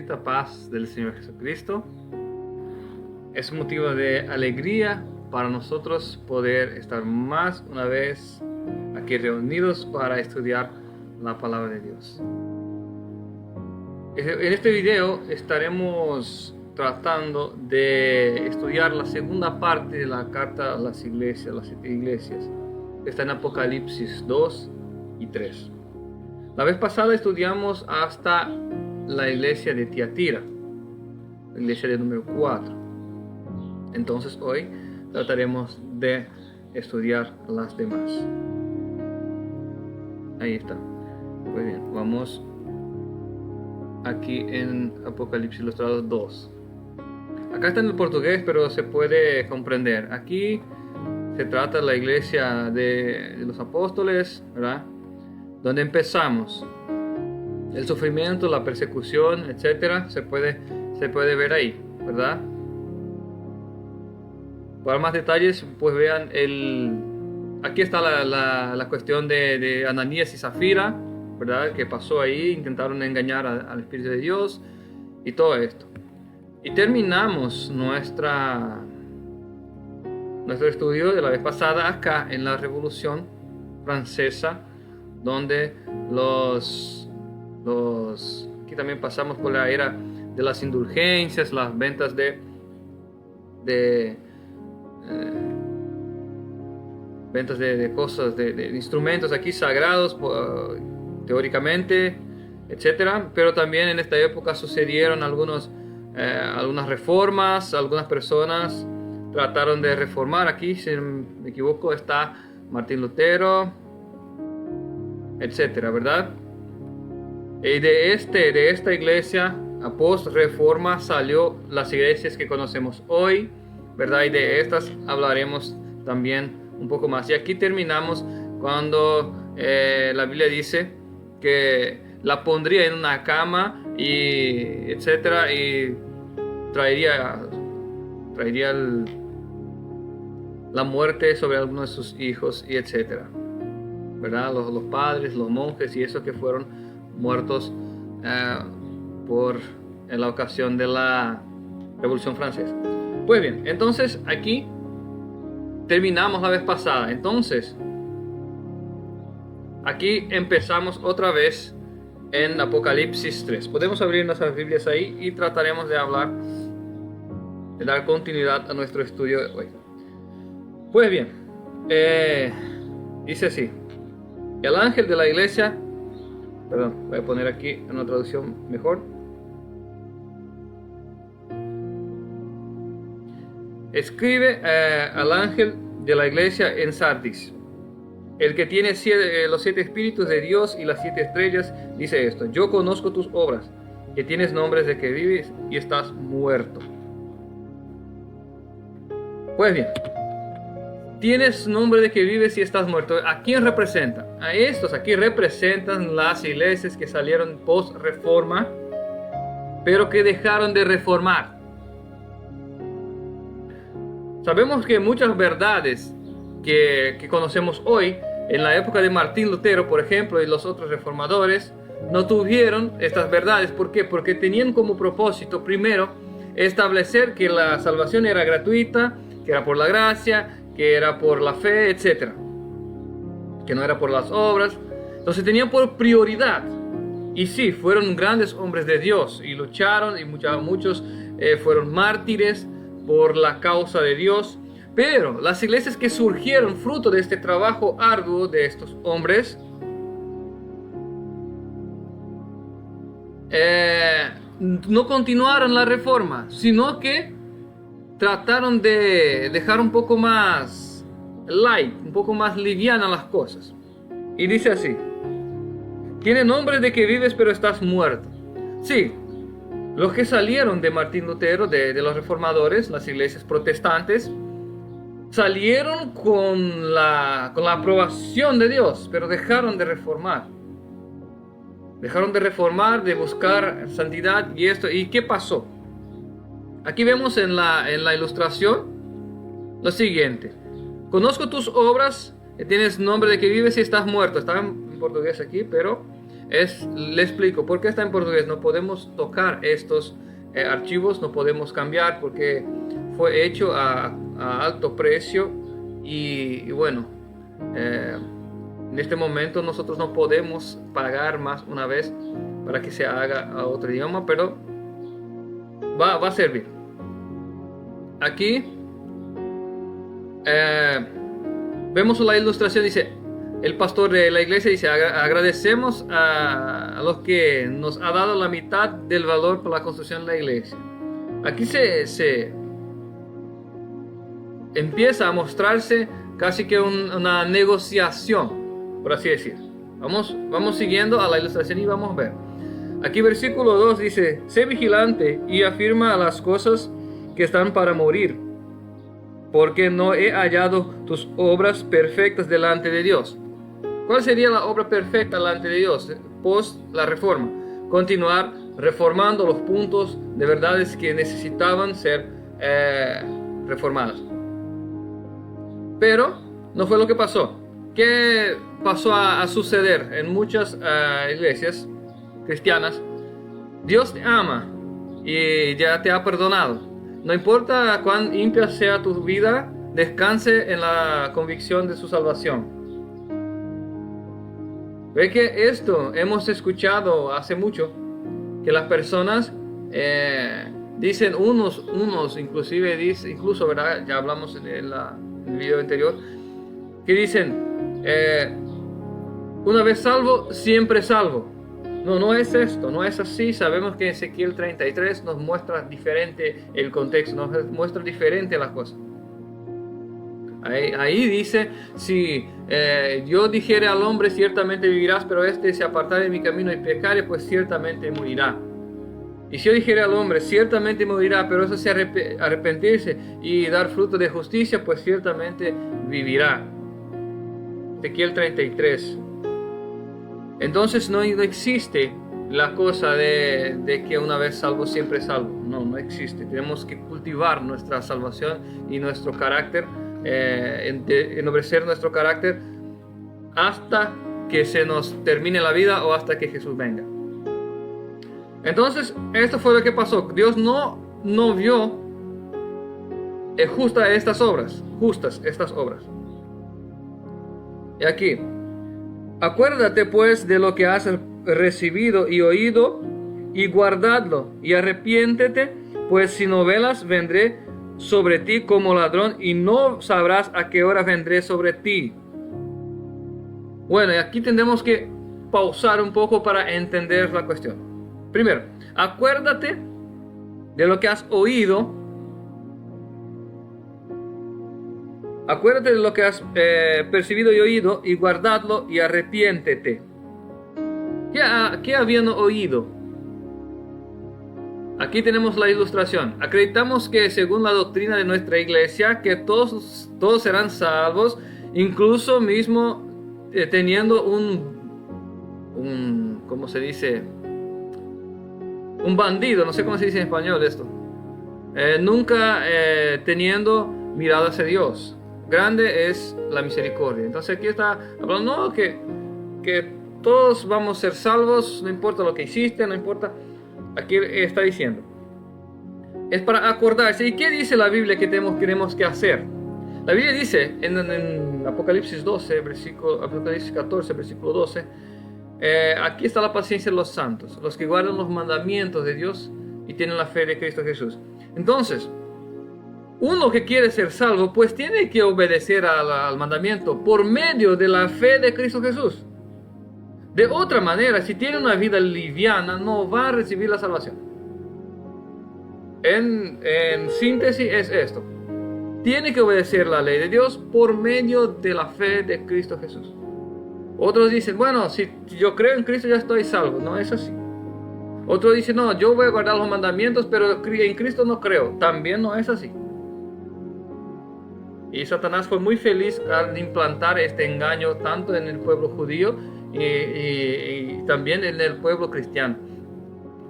bendita paz del Señor Jesucristo. Es motivo de alegría para nosotros poder estar más una vez aquí reunidos para estudiar la palabra de Dios. En este video estaremos tratando de estudiar la segunda parte de la carta a las 7 iglesias. Está en Apocalipsis 2 y 3. La vez pasada estudiamos hasta la iglesia de Tiatira, la iglesia de número 4. Entonces hoy trataremos de estudiar las demás. Ahí está. Muy bien, vamos aquí en Apocalipsis Ilustrado 2. Acá está en el portugués, pero se puede comprender. Aquí se trata de la iglesia de los apóstoles, ¿verdad? Donde empezamos. El sufrimiento, la persecución, etcétera, se puede ver ahí, ¿verdad? Para más detalles, pues vean aquí está la cuestión de Ananías y Zafira, ¿verdad? Que pasó ahí, intentaron engañar al Espíritu de Dios y todo esto. Y terminamos nuestro estudio de la vez pasada acá en la Revolución Francesa, donde aquí también pasamos por la era de las indulgencias, las ventas de cosas, de instrumentos aquí sagrados, teóricamente, etcétera. Pero también en esta época sucedieron algunas reformas. Algunas personas trataron de reformar. Aquí, si no me equivoco, está Martín Lutero, etcétera, ¿verdad? Y de esta iglesia, a post-reforma, salió las iglesias que conocemos hoy, ¿verdad? Y de estas hablaremos también un poco más. Y aquí terminamos cuando la Biblia dice que la pondría en una cama y etcétera, y traería la muerte sobre algunos de sus hijos y etcétera, ¿verdad? Los padres, los monjes y esos que fueron muertos en la ocasión de la Revolución Francesa. Pues bien, entonces aquí terminamos la vez pasada. Entonces aquí empezamos otra vez en Apocalipsis 3. Podemos abrir nuestras Biblias ahí y trataremos de dar continuidad a nuestro estudio de hoy. Pues bien, dice así: el ángel de la iglesia, voy a poner aquí una traducción mejor. Escribe al ángel de la iglesia en Sardis, el que tiene los 7 espíritus de Dios y las 7 estrellas, dice esto: yo conozco tus obras, que tienes nombres de que vives y estás muerto. Pues bien, tienes nombre de que vives y estás muerto. ¿A quién representa? A estos aquí representan las iglesias que salieron post-reforma, pero que dejaron de reformar. Sabemos que muchas verdades que conocemos hoy, en la época de Martín Lutero, por ejemplo, y los otros reformadores, no tuvieron estas verdades. ¿Por qué? Porque tenían como propósito, primero, establecer que la salvación era gratuita, que era por la gracia, que era por la fe, etc. Que no era por las obras. Entonces tenían por prioridad. Y sí, fueron grandes hombres de Dios y lucharon, y muchos fueron mártires por la causa de Dios. Pero las iglesias que surgieron fruto de este trabajo arduo de estos hombres no continuaron la reforma, sino que trataron de dejar un poco más light, un poco más liviana las cosas. Y dice así: tiene nombre de que vives pero estás muerto. Sí, los que salieron de Martín Lutero, de los reformadores, las iglesias protestantes, salieron con la aprobación de Dios, pero dejaron de reformar. Dejaron de reformar, de buscar santidad y esto. ¿Y qué pasó? Aquí vemos en la ilustración lo siguiente: conozco tus obras, que tienes nombre de que vives y estás muerto. Está en portugués aquí, pero Le explico por qué está en portugués. No podemos tocar estos archivos, no podemos cambiar porque fue hecho a alto precio y bueno, en este momento nosotros no podemos pagar más una vez para que se haga a otro idioma, pero va a servir. Aquí vemos la ilustración, dice, el pastor de la iglesia dice, agradecemos a los que nos ha dado la mitad del valor para la construcción de la iglesia. Aquí se empieza a mostrarse casi que una negociación, por así decir. Vamos siguiendo a la ilustración y vamos a ver. Aquí versículo 2 dice, sé vigilante y afirma las cosas que están para morir, porque no he hallado tus obras perfectas delante de Dios. ¿Cuál sería la obra perfecta delante de Dios post la reforma? Continuar reformando los puntos de verdades que necesitaban ser reformadas. Pero no fue lo que pasó. ¿Qué pasó a suceder en muchas iglesias cristianas? Dios te ama y ya te ha perdonado. No importa cuán impia sea tu vida, descanse en la convicción de su salvación. Ve que esto hemos escuchado hace mucho, que las personas dicen unos inclusive dicen, incluso, ¿verdad? Ya hablamos en el video anterior, que dicen, una vez salvo, siempre salvo. No es esto, no es así. Sabemos que Ezequiel 33 nos muestra diferente el contexto, nos muestra diferente las cosas. Ahí dice, si yo dijere al hombre, ciertamente vivirás, pero este se apartare de mi camino y pecare, pues ciertamente morirá. Y si yo dijere al hombre, ciertamente morirá, pero eso se arrepentirse y dar fruto de justicia, pues ciertamente vivirá. Ezequiel 33. Entonces no existe la cosa de que una vez salvo siempre salvo. No existe. Tenemos que cultivar nuestra salvación y nuestro carácter, ennoblecer nuestro carácter hasta que se nos termine la vida o hasta que Jesús venga. Entonces esto fue lo que pasó. Dios no vio justas estas obras. Y aquí, acuérdate pues de lo que has recibido y oído, y guardadlo, y arrepiéntete, pues si no velas, vendré sobre ti como ladrón, y no sabrás a qué hora vendré sobre ti. Bueno, y aquí tendremos que pausar un poco para entender la cuestión. Primero, acuérdate de lo que has oído. Acuérdate de lo que has percibido y oído, y guardadlo y arrepiéntete. ¿Qué habían oído? Aquí tenemos la ilustración. Acreditamos que según la doctrina de nuestra iglesia, que todos serán salvos, incluso mismo teniendo ¿cómo se dice? Un bandido, no sé cómo se dice en español esto. Nunca teniendo mirada hacia Dios. Grande es la misericordia. Entonces aquí está hablando que todos vamos a ser salvos, no importa lo que hiciste, no importa. Aquí está diciendo, es para acordarse. ¿Y qué dice la Biblia que tenemos que hacer? La Biblia dice en Apocalipsis 14, versículo 12, aquí está la paciencia de los santos, los que guardan los mandamientos de Dios y tienen la fe de Cristo Jesús. Entonces, uno que quiere ser salvo, pues tiene que obedecer al mandamiento por medio de la fe de Cristo Jesús. De otra manera, si tiene una vida liviana, no va a recibir la salvación. En síntesis es esto. Tiene que obedecer la ley de Dios por medio de la fe de Cristo Jesús. Otros dicen, bueno, si yo creo en Cristo ya estoy salvo. No es así. Otros dicen, no, yo voy a guardar los mandamientos, pero en Cristo no creo. También no es así. Y Satanás fue muy feliz al implantar este engaño tanto en el pueblo judío y también en el pueblo cristiano.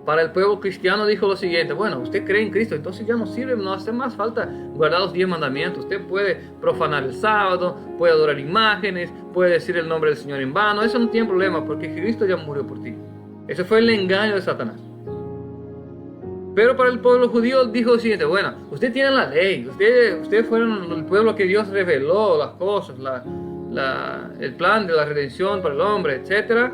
para el pueblo cristiano dijo lo siguiente: bueno, usted cree en Cristo, entonces ya no sirve, no hace más falta guardar los 10 mandamientos. Usted puede profanar el sábado, puede adorar imágenes, puede decir el nombre del Señor en vano. Eso no tiene problema porque Cristo ya murió por ti. Ese fue el engaño de Satanás. Pero para el pueblo judío dijo lo siguiente: bueno, usted tiene la ley, ustedes fueron el pueblo que Dios reveló las cosas, el plan de la redención para el hombre, etc.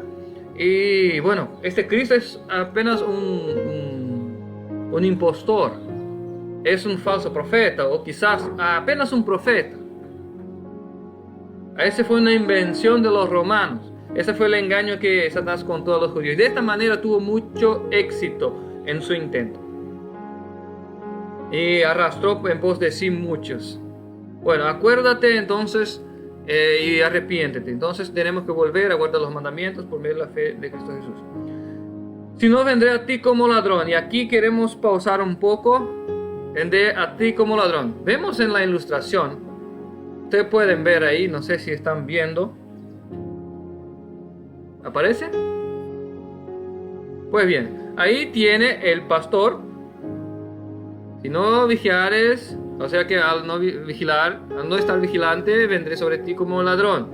Y bueno, este Cristo es apenas un impostor, es un falso profeta, o quizás apenas un profeta. Esa fue una invención de los romanos. Ese fue el engaño que Satanás contó a los judíos. Y de esta manera tuvo mucho éxito en su intento. Y arrastró en pos de sí muchos. Bueno, acuérdate entonces y arrepiéntete. Entonces tenemos que volver a guardar los mandamientos por medio de la fe de Cristo Jesús. Si no, vendré a ti como ladrón. Y aquí queremos pausar un poco. Vendré a ti como ladrón. Vemos en la ilustración. Ustedes pueden ver ahí, no sé si están viendo. ¿Aparece? Pues bien, ahí tiene el pastor. Si no vigilares, o sea que al no vigilar, al no estar vigilante, vendré sobre ti como ladrón.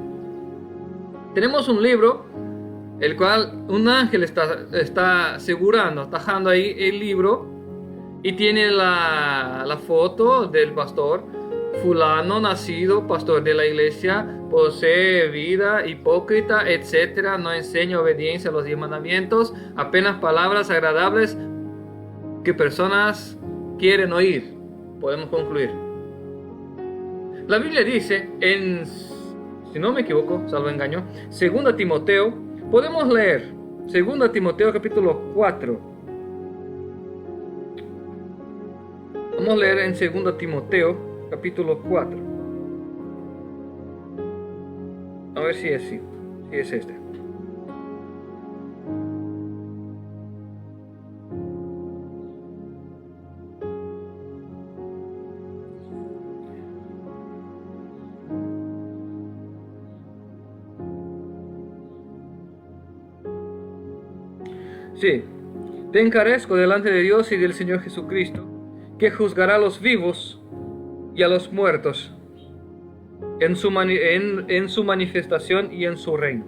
Tenemos un libro, el cual un ángel está asegurando, tajando ahí el libro, y tiene la foto del pastor. Fulano, nacido, pastor de la iglesia, posee vida hipócrita, etc. No enseña obediencia a los 10 mandamientos, apenas palabras agradables que personas quieren oír. Podemos concluir. La Biblia dice, si no me equivoco, salvo engaño, 2 Timoteo, podemos leer 2 Timoteo capítulo 4. Vamos a leer en 2 Timoteo capítulo 4. A ver si es este. Sí. Te encarezco delante de Dios y del Señor Jesucristo, que juzgará a los vivos y a los muertos en su manifestación y en su reino.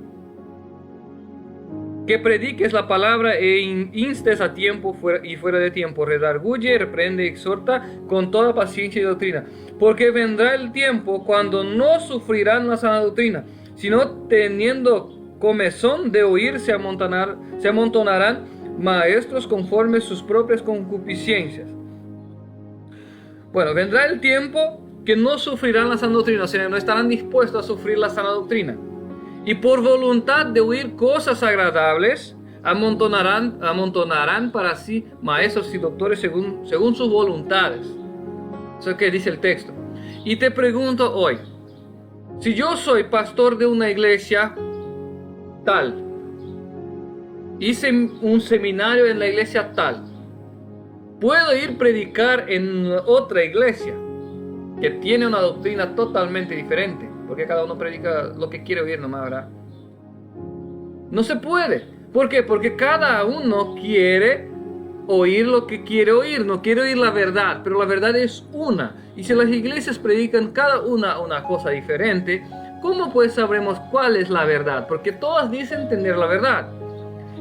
Que prediques la palabra e instes a tiempo y fuera de tiempo, redarguye, reprende y exhorta con toda paciencia y doctrina, porque vendrá el tiempo cuando no sufrirán la sana doctrina, sino teniendo comezón de oír se amontonarán maestros conforme sus propias concupiscencias. Bueno, vendrá el tiempo que no sufrirán la sana doctrina, o sea, no estarán dispuestos a sufrir la sana doctrina. Y por voluntad de oír cosas agradables, amontonarán para sí maestros y doctores según sus voluntades. Eso es lo que dice el texto. Y te pregunto hoy, si yo soy pastor de una iglesia tal, hice un seminario en la iglesia tal, puedo ir a predicar en otra iglesia que tiene una doctrina totalmente diferente, porque cada uno predica lo que quiere oír nomás, ¿verdad? No se puede. ¿Por qué? Porque cada uno quiere oír lo que quiere oír, no quiere oír la verdad, pero la verdad es una. Y si las iglesias predican cada una cosa diferente, ¿cómo pues sabremos cuál es la verdad? Porque todas dicen tener la verdad.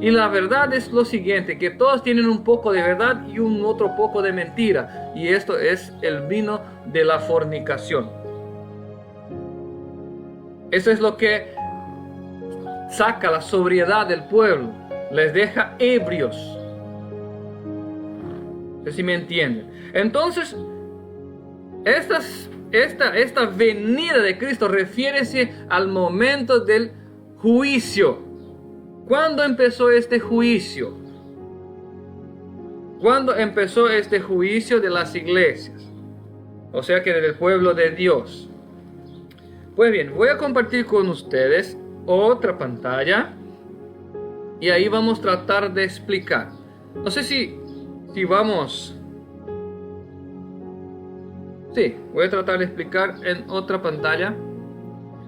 Y la verdad es lo siguiente, que todos tienen un poco de verdad y un otro poco de mentira. Y esto es el vino de la fornicación. Eso es lo que saca la sobriedad del pueblo. Les deja ebrios. No sé si me entienden. Entonces, esta venida de Cristo refiere al momento del juicio. ¿Cuándo empezó este juicio? ¿Cuándo empezó este juicio de las iglesias? O sea que del pueblo de Dios. Pues bien, voy a compartir con ustedes otra pantalla. Y ahí vamos a tratar de explicar. No sé si vamos... Sí, voy a tratar de explicar en otra pantalla.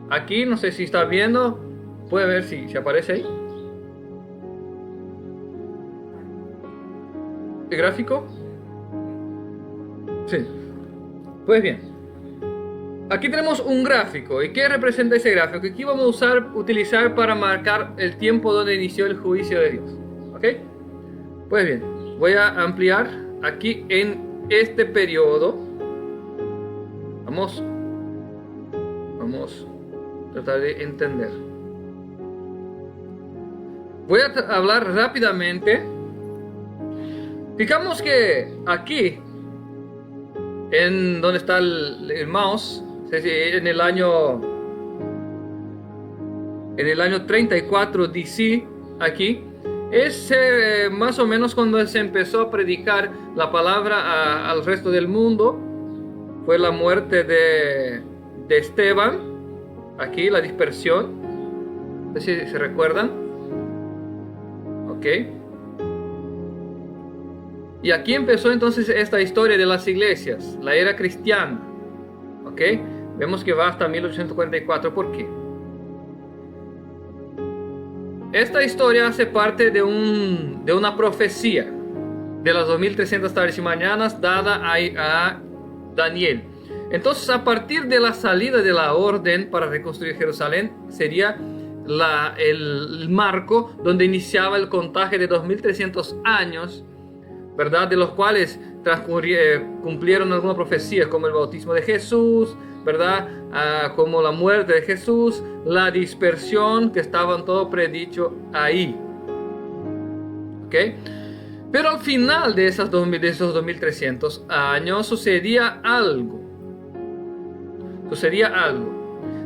Aquí, no sé si está viendo. Puede ver si aparece ahí. gráfico? Sí. Pues bien. Aquí tenemos un gráfico. ¿Y qué representa ese gráfico? Aquí vamos a utilizar para marcar el tiempo donde inició el juicio de Dios. ¿Ok? Pues bien. Voy a ampliar aquí en este periodo. Vamos a tratar de entender. Voy a hablar rápidamente. Fijamos que aquí, en donde está el mouse, en el año 34 DC, aquí, es más o menos cuando se empezó a predicar la palabra al resto del mundo. Fue la muerte de Esteban, aquí la dispersión, no sé si se recuerdan. Ok. Y aquí empezó entonces esta historia de las iglesias, la era cristiana. Ok. Vemos que va hasta 1844. ¿Por qué? Esta historia hace parte de una profecía de las 2300 tardes y mañanas dada a Daniel. Entonces, a partir de la salida de la orden para reconstruir Jerusalén, sería el marco donde iniciaba el contagio de 2300 años, ¿verdad? De los cuales cumplieron algunas profecías, como el bautismo de Jesús, ¿verdad? Como la muerte de Jesús, la dispersión, que estaban todo predicho ahí. ¿Ok? Pero al final de esos 2300 años sucedía algo.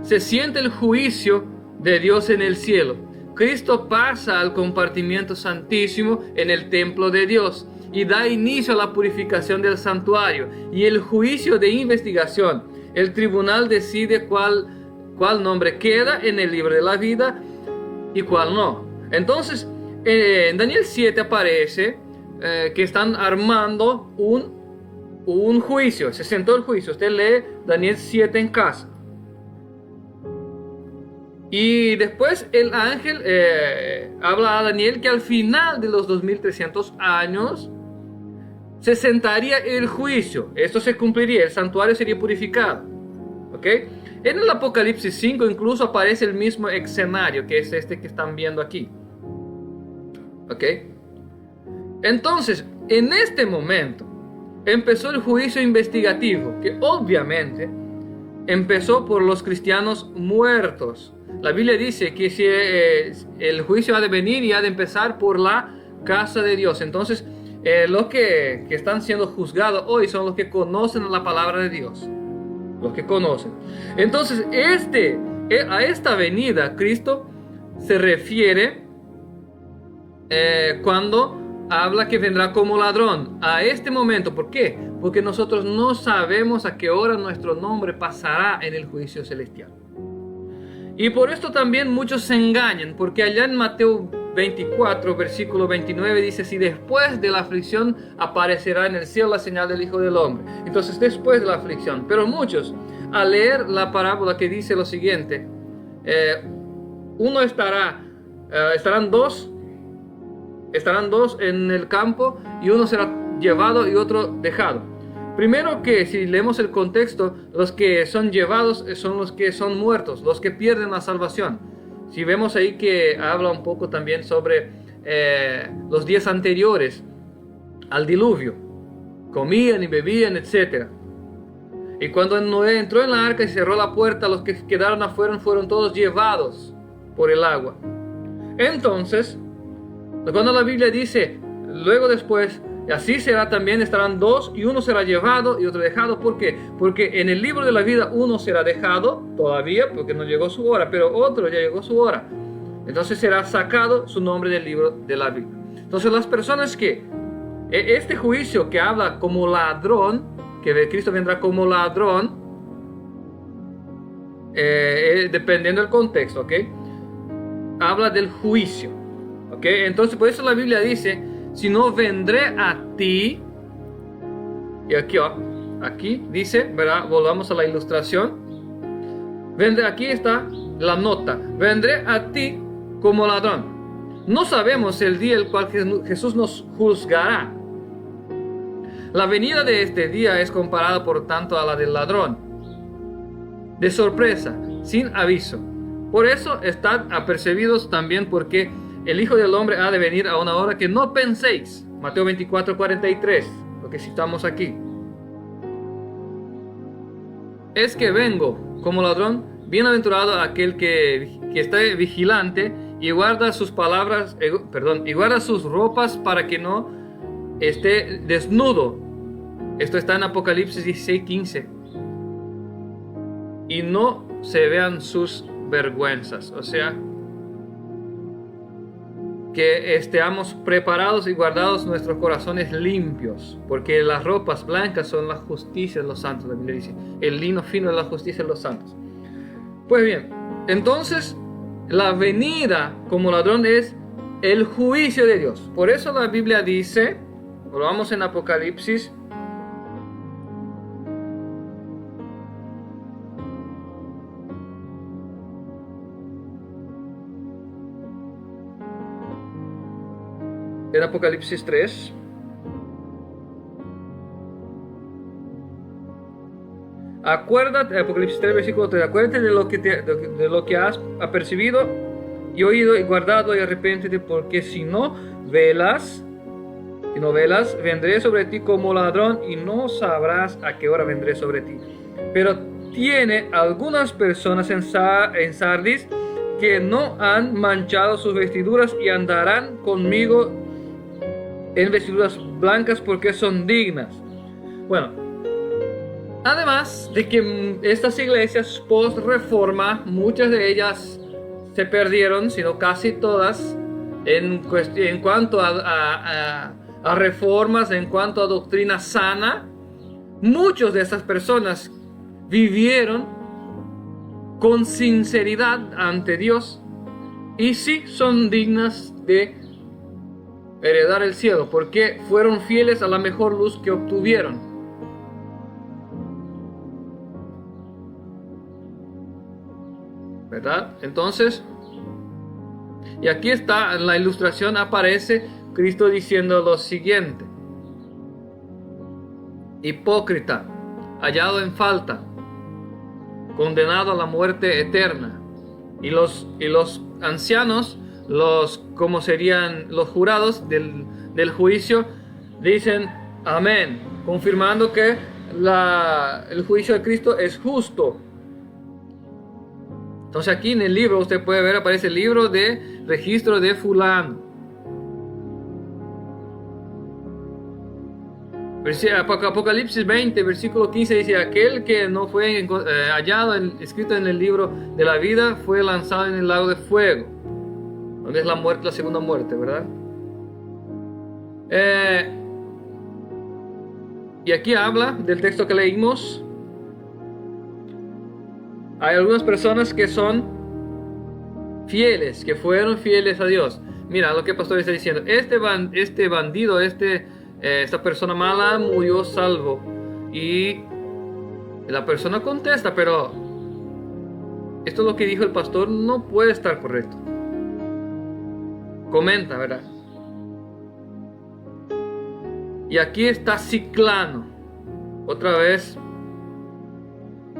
Se siente el juicio de Dios en el cielo. Cristo pasa al compartimiento santísimo en el templo de Dios y da inicio a la purificación del santuario y el juicio de investigación. El tribunal decide cuál nombre queda en el libro de la vida y cuál no. Entonces, en Daniel 7 aparece que están armando un juicio. Se sentó el juicio. Usted lee Daniel 7 en casa. Y después el ángel habla a Daniel que al final de los 2300 años se sentaría el juicio. Esto se cumpliría, el santuario sería purificado. ¿Ok? En el Apocalipsis 5 incluso aparece el mismo escenario, que es este que están viendo aquí. ¿Ok? Entonces, en este momento empezó el juicio investigativo, que obviamente empezó por los cristianos muertos. La Biblia dice que si el juicio ha de venir y ha de empezar por la casa de Dios. Entonces, los que están siendo juzgados hoy son los que conocen la palabra de Dios. Los que conocen. Entonces, a esta venida, Cristo se refiere cuando habla que vendrá como ladrón. A este momento, ¿por qué? Porque nosotros no sabemos a qué hora nuestro nombre pasará en el juicio celestial. Y por esto también muchos se engañan, porque allá en Mateo 24, versículo 29 dice: si después de la aflicción aparecerá en el cielo la señal del Hijo del Hombre. Entonces, después de la aflicción. Pero muchos, al leer la parábola que dice lo siguiente, estarán dos en el campo, y uno será llevado y otro dejado. Primero, que si leemos el contexto, los que son llevados son los que son muertos, los que pierden la salvación. Si vemos ahí que habla un poco también sobre los días anteriores al diluvio, comían y bebían, etc. Y cuando Noé entró en la arca y cerró la puerta, los que quedaron afuera fueron todos llevados por el agua. Entonces, cuando la Biblia dice, luego después, así será también, estarán dos, y uno será llevado y otro dejado. ¿Por qué? Porque en el libro de la vida uno será dejado todavía, porque no llegó su hora, pero otro ya llegó su hora. Entonces será sacado su nombre del libro de la vida. Entonces las personas que, este juicio que habla como ladrón, que Cristo vendrá como ladrón, dependiendo del contexto, ¿ok? Habla del juicio, ¿ok? Entonces por eso la Biblia dice, si no vendré a ti, y aquí dice, ¿verdad? Volvamos a la ilustración. Aquí está la nota, vendré a ti como ladrón. No sabemos el día el cual Jesús nos juzgará, La venida de este día es comparada por tanto a la del ladrón, de sorpresa, sin aviso. Por eso estad apercibidos también, porque el Hijo del Hombre ha de venir a una hora que no penséis. Mateo 24:43, lo que citamos aquí. Es que vengo como ladrón. Bienaventurado aquel que está vigilante y guarda sus palabras, y guarda sus ropas para que no esté desnudo. Esto está en Apocalipsis 16:15. Y no se vean sus vergüenzas. O sea, que estemos preparados y guardados nuestros corazones limpios, porque las ropas blancas son la justicia de los santos. La Biblia dice, el lino fino es la justicia de los santos. Pues bien, entonces la venida como ladrón es el juicio de Dios. Por eso la Biblia dice, volvamos en Apocalipsis, en Apocalipsis 3, acuérdate, Apocalipsis 3, versículo 3, acuérdate de lo que has apercibido y oído y guardado, y arrepiéntete, porque si no velas, vendré sobre ti como ladrón y no sabrás a qué hora vendré sobre ti. Pero tiene algunas personas en Sardis que no han manchado sus vestiduras y andarán conmigo en vestiduras blancas, porque son dignas. Bueno, además de que estas iglesias post-reforma, muchas de ellas se perdieron, sino casi todas, en cuanto a reformas, en cuanto a doctrina sana. Muchas de esas personas vivieron con sinceridad ante Dios y sí son dignas de heredar el cielo, porque fueron fieles a la mejor luz que obtuvieron. ¿Verdad? Entonces, y aquí está, en la ilustración aparece Cristo diciendo lo siguiente: hipócrita, hallado en falta, condenado a la muerte eterna. Y los ancianos, como serían los jurados del juicio, dicen amén, confirmando que el juicio de Cristo es justo. Entonces aquí en el libro usted puede ver, aparece el libro de registro de fulano. Apocalipsis 20, versículo 15 dice: aquel que no fue hallado escrito en el libro de la vida fue lanzado en el lago de fuego, donde es la muerte, la segunda muerte, ¿verdad? Y aquí habla del texto que leímos. Hay algunas personas que son fieles, que fueron fieles a Dios. Mira lo que el pastor está diciendo: este bandido, esta persona mala murió salvo. Y la persona contesta: pero esto es lo que dijo el pastor, no puede estar correcto. Comenta, ¿verdad? Y aquí está Ciclano, otra vez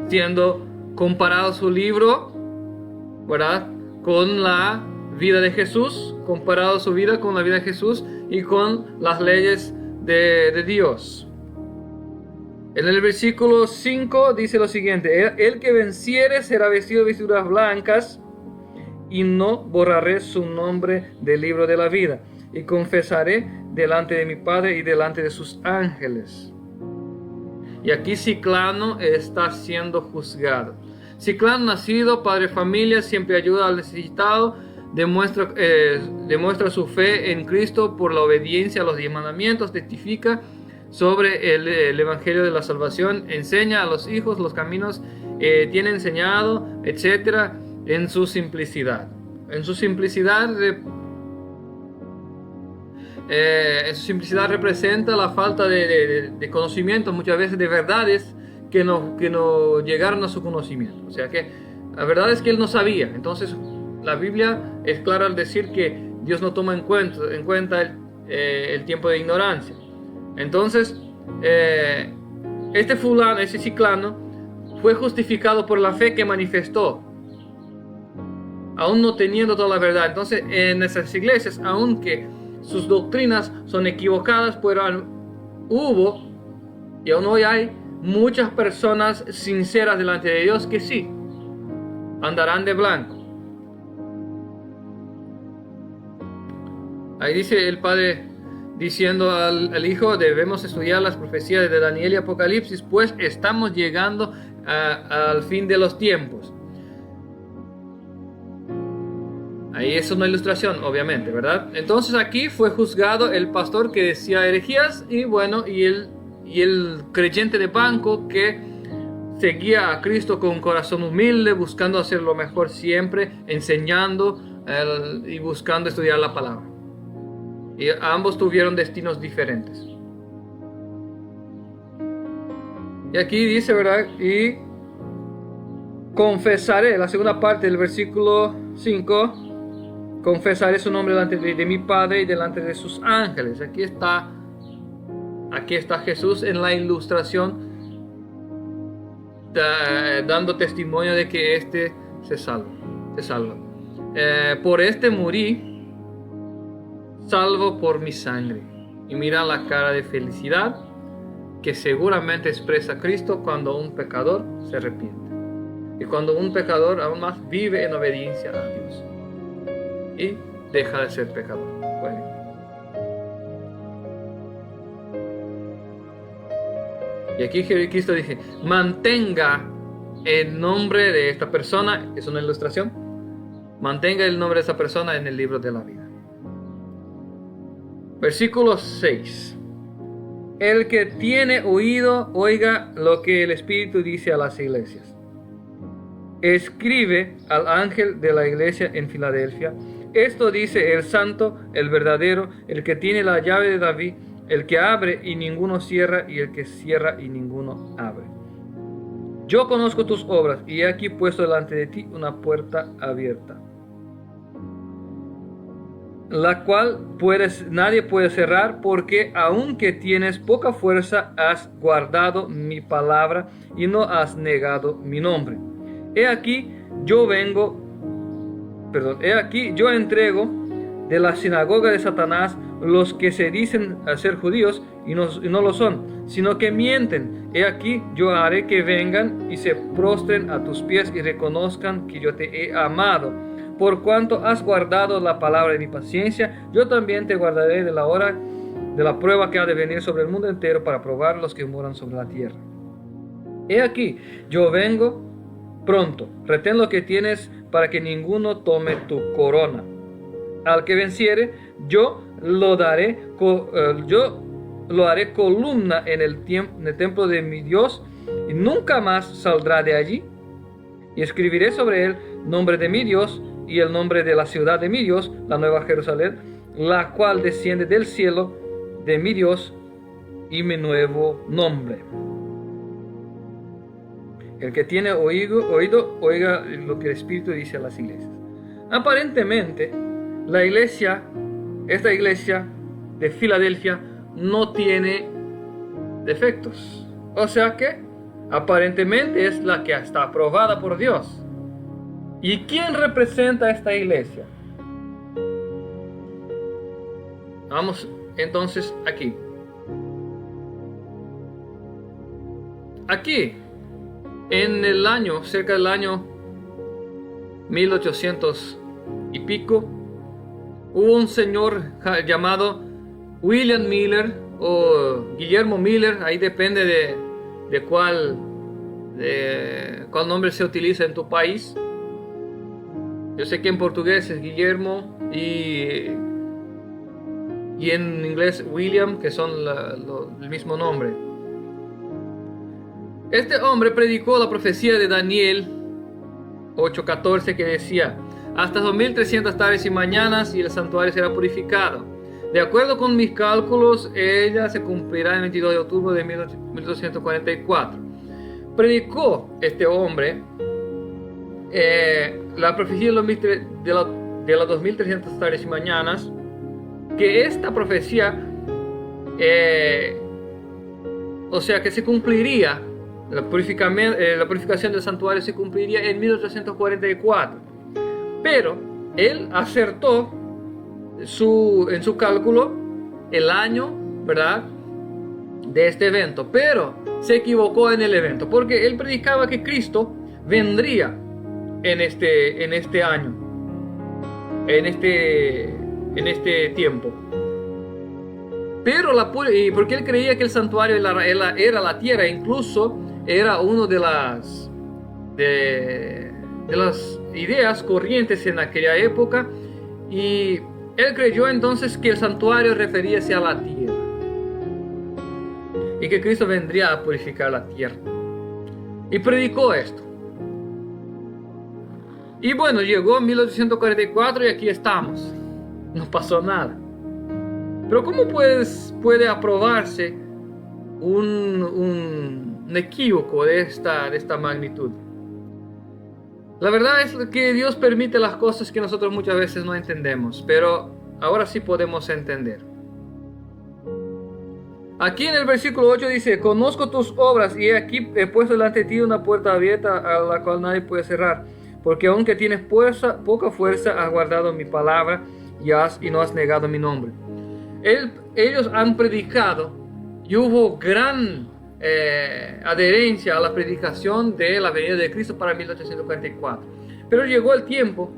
siendo comparado su libro, ¿verdad?, con la vida de Jesús, comparado su vida con la vida de Jesús y con las leyes de Dios. En el versículo 5 dice lo siguiente: el que venciere será vestido de vestiduras blancas, y no borraré su nombre del libro de la vida, y confesaré delante de mi Padre y delante de sus ángeles. Y aquí Ciclano está siendo juzgado. Ciclano, nacido, padre de familia, siempre ayuda al necesitado, demuestra su fe en Cristo por la obediencia a los 10 mandamientos, testifica sobre el evangelio de la salvación, enseña a los hijos los caminos, tiene enseñado, etc., en su simplicidad. En su simplicidad representa la falta de conocimiento, muchas veces de verdades que no llegaron a su conocimiento. O sea que la verdad es que él no sabía. Entonces la Biblia es clara al decir que Dios no toma en cuenta el tiempo de ignorancia. Entonces este fulano, ese ciclano, fue justificado por la fe que manifestó, aún no teniendo toda la verdad. Entonces, en esas iglesias, aunque sus doctrinas son equivocadas, pero hubo y aún hoy hay muchas personas sinceras delante de Dios que sí andarán de blanco. Ahí dice el Padre diciendo al Hijo: debemos estudiar las profecías de Daniel y Apocalipsis, pues estamos llegando al fin de los tiempos. Ahí es una ilustración, obviamente, ¿verdad? Entonces aquí fue juzgado el pastor que decía herejías, y bueno, y el creyente de banco que seguía a Cristo con un corazón humilde, buscando hacer lo mejor siempre, enseñando y buscando estudiar la palabra. Y ambos tuvieron destinos diferentes. Y aquí dice, ¿verdad? Y confesaré, la segunda parte del versículo 5, confesaré su nombre delante de mi Padre y delante de sus ángeles. Aquí está Jesús en la ilustración, dando testimonio de que éste se salva. Por este morí, salvo por mi sangre. Y mira la cara de felicidad que seguramente expresa Cristo cuando un pecador se arrepiente. Y cuando un pecador aún más vive en obediencia a Dios y deja de ser pecador. Bueno. Y aquí Cristo dice: mantenga el nombre de esta persona, es una ilustración, mantenga el nombre de esa persona en el libro de la vida. Versículo 6. El que tiene oído, oiga lo que el Espíritu dice a las iglesias. Escribe al ángel de la iglesia en Filadelfia: esto dice el santo, el verdadero, el que tiene la llave de David, el que abre y ninguno cierra, y el que cierra y ninguno abre. Yo conozco tus obras, y he aquí puesto delante de ti una puerta abierta, la cual nadie puede cerrar, porque aunque tienes poca fuerza, has guardado mi palabra y no has negado mi nombre. He aquí yo entrego de la sinagoga de Satanás los que se dicen ser judíos y no lo son, sino que mienten. He aquí yo haré que vengan y se prostren a tus pies y reconozcan que yo te he amado. Por cuanto has guardado la palabra de mi paciencia, yo también te guardaré de la hora de la prueba que ha de venir sobre el mundo entero para probar los que moran sobre la tierra. He aquí yo vengo pronto. Retén lo que tienes para que ninguno tome tu corona. Al que venciere, yo lo haré columna en el templo de mi Dios, y nunca más saldrá de allí. Y escribiré sobre él nombre de mi Dios y el nombre de la ciudad de mi Dios, la nueva Jerusalén, la cual desciende del cielo de mi Dios, y mi nuevo nombre. El que tiene oído, oiga lo que el Espíritu dice a las iglesias. Aparentemente, esta iglesia de Filadelfia no tiene defectos. O sea que, aparentemente es la que está aprobada por Dios. ¿Y quién representa a esta iglesia? Vamos entonces aquí. Aquí, en el año, cerca del año 1800 y pico, hubo un señor llamado William Miller o Guillermo Miller, ahí depende de cuál nombre se utiliza en tu país. Yo sé que en portugués es Guillermo y en inglés William, que son el mismo nombre. Este hombre predicó la profecía de Daniel 8:14, que decía: hasta 2300 tardes y mañanas y el santuario será purificado. De acuerdo con mis cálculos, ella se cumplirá el 22 de octubre de 1244. Predicó este hombre la profecía de las 2300 tardes y mañanas, que esta profecía o sea que se cumpliría, la purificación del santuario se cumpliría en 1844. Pero él acertó en su cálculo el año, ¿verdad?, de este evento, pero se equivocó en el evento, porque él predicaba que Cristo vendría en este año, en este tiempo. Pero porque él creía que el santuario era la tierra, incluso era una de las ideas corrientes en aquella época, y él creyó entonces que el santuario referíase a la tierra y que Cristo vendría a purificar la tierra, y predicó esto. Y bueno, llegó 1844 y aquí estamos, no pasó nada. Pero ¿cómo puede aprobarse un equívoco de esta magnitud? La verdad es que Dios permite las cosas que nosotros muchas veces no entendemos, pero ahora sí podemos entender. Aquí en el versículo 8 dice: conozco tus obras, y aquí he puesto delante de ti una puerta abierta a la cual nadie puede cerrar, porque aunque tienes poca fuerza, has guardado mi palabra y no has negado mi nombre. Ellos han predicado y hubo gran adherencia a la predicación de la venida de Cristo para 1844. Pero llegó el tiempo,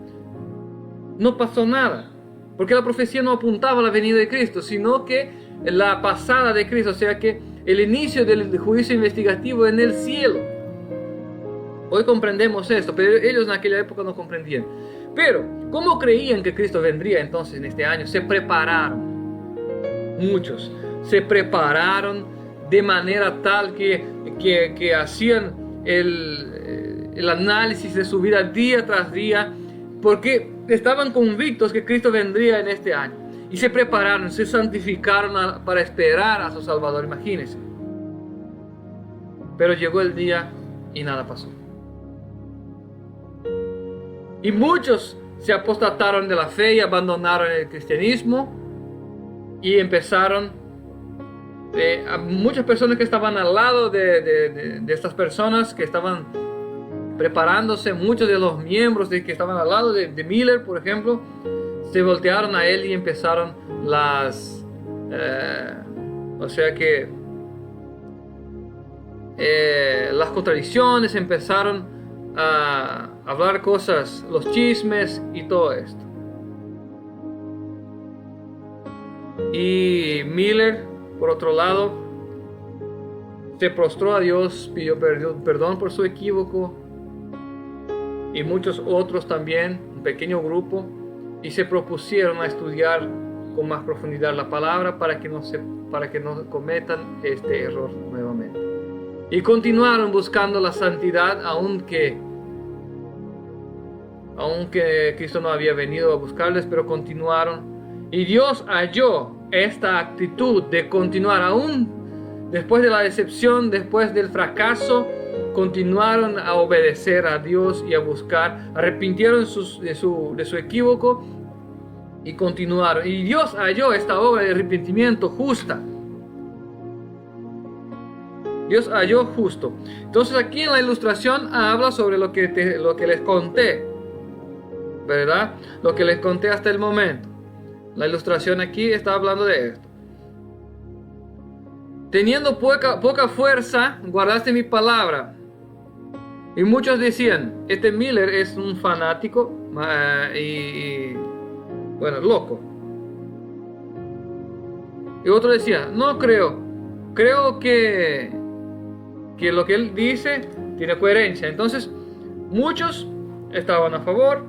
no pasó nada, porque la profecía no apuntaba a la venida de Cristo, sino que la pasada de Cristo, o sea que el inicio del juicio investigativo en el cielo. Hoy comprendemos esto, pero ellos en aquella época no comprendían. Pero, ¿cómo creían que Cristo vendría entonces en este año? Se prepararon. Muchos se prepararon de manera tal que hacían el análisis de su vida día tras día, porque estaban convictos que Cristo vendría en este año. Y se prepararon, se santificaron para esperar a su Salvador, imagínense. Pero llegó el día y nada pasó. Y muchos se apostataron de la fe y abandonaron el cristianismo. Y empezaron, muchas personas que estaban al lado de estas personas que estaban preparándose, muchos de los miembros que estaban al lado de Miller, por ejemplo, se voltearon a él y empezaron las contradicciones, empezaron a hablar cosas, los chismes y todo esto. Y Miller, por otro lado, se prostró a Dios, pidió perdón por su equívoco, y muchos otros también, un pequeño grupo, y se propusieron a estudiar con más profundidad la palabra para que no cometan este error nuevamente. Y continuaron buscando la santidad, aunque Cristo no había venido a buscarles, pero continuaron. Y Dios halló esta actitud de continuar, aún después de la decepción, después del fracaso, continuaron a obedecer a Dios y a buscar, arrepintieron de su equívoco y continuaron. Y Dios halló esta obra de arrepentimiento justa. Dios halló justo. Entonces aquí en la ilustración habla sobre lo que les conté, ¿verdad? Lo que les conté hasta el momento. La ilustración aquí está hablando de esto. Teniendo poca fuerza, guardaste mi palabra. Y muchos decían, este Miller es un fanático bueno, loco. Y otro decía, no creo que lo que él dice tiene coherencia. Entonces, muchos estaban a favor,